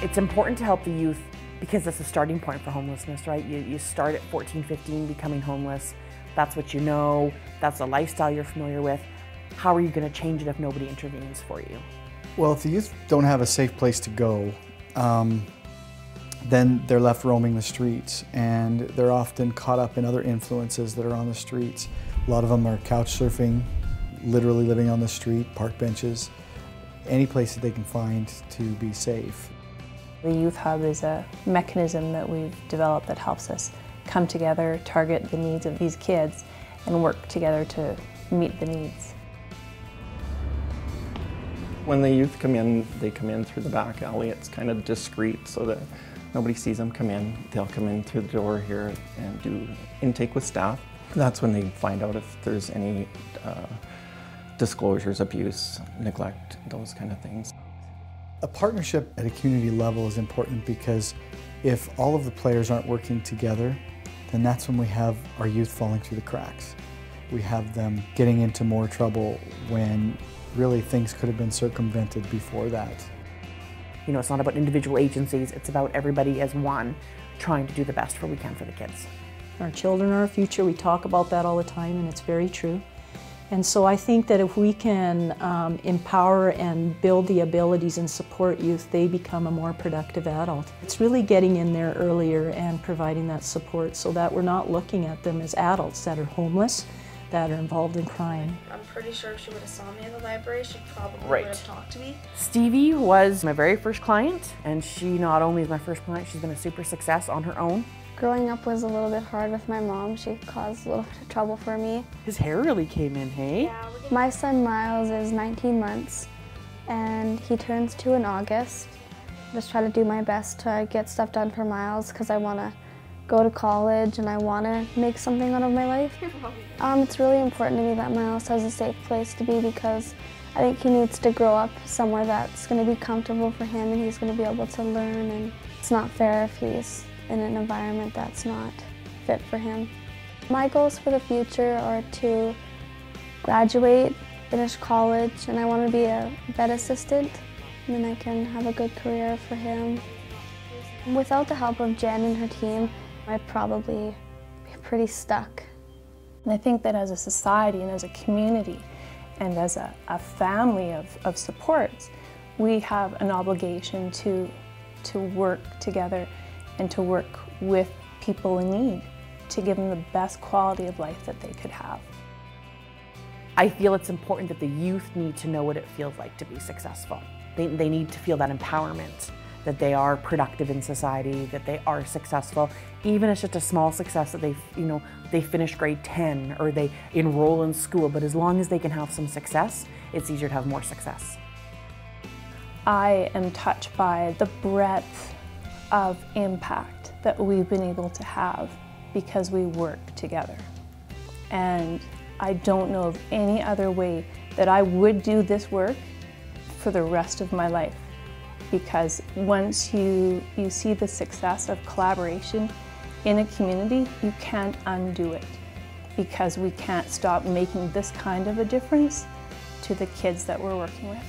It's important to help the youth because that's the starting point for homelessness, right? You start at 14, 15 becoming homeless. That's what you know, that's the lifestyle you're familiar with. How are you going to change it if nobody intervenes for you? Well, if the youth don't have a safe place to go, then they're left roaming the streets, and they're often caught up in other influences that are on the streets. A lot of them are couch surfing, literally living on the street, park benches, any place that they can find to be safe. The Youth Hub is a mechanism that we've developed that helps us come together, target the needs of these kids, and work together to meet the needs. When the youth come in, they come in through the back alley. It's kind of discreet so that nobody sees them come in. They'll come in through the door here and do intake with staff. That's when they find out if there's any disclosures, abuse, neglect, those kind of things. A partnership at a community level is important because if all of the players aren't working together, then that's when we have our youth falling through the cracks. We have them getting into more trouble when really things could have been circumvented before that. You know, it's not about individual agencies, it's about everybody as one, trying to do the best we can for the kids. Our children are our future. We talk about that all the time, and it's very true. And so I think that if we can empower and build the abilities and support youth, they become a more productive adult. It's really getting in there earlier and providing that support so that we're not looking at them as adults that are homeless, that are involved in crime. I'm pretty sure if she would have saw me in the library, she probably Right. would have talked to me. Stevie was my very first client, and she not only is my first client, she's been a super success on her own. Growing up was a little bit hard with my mom. She caused a little bit of trouble for me. His hair really came in, hey? My son Miles is 19 months and he turns 2 in August. Just try to do my best to get stuff done for Miles because I want to go to college and I want to make something out of my life. It's really important to me that Miles has a safe place to be because I think he needs to grow up somewhere that's going to be comfortable for him and he's going to be able to learn, and it's not fair if he's in an environment that's not fit for him. My goals for the future are to graduate, finish college, and I want to be a vet assistant, and then I can have a good career for him. Without the help of Jen and her team, I'd probably be pretty stuck. And I think that as a society and as a community and as a family of supports, we have an obligation to work together and to work with people in need to give them the best quality of life that they could have. I feel it's important that the youth need to know what it feels like to be successful. They need to feel that empowerment, that they are productive in society, that they are successful, even if it's just a small success that they finish grade 10 or they enroll in school, but as long as they can have some success, it's easier to have more success. I am touched by the breadth of impact that we've been able to have because we work together. And I don't know of any other way that I would do this work for the rest of my life, because once you see the success of collaboration in a community, you can't undo it, because we can't stop making this kind of a difference to the kids that we're working with.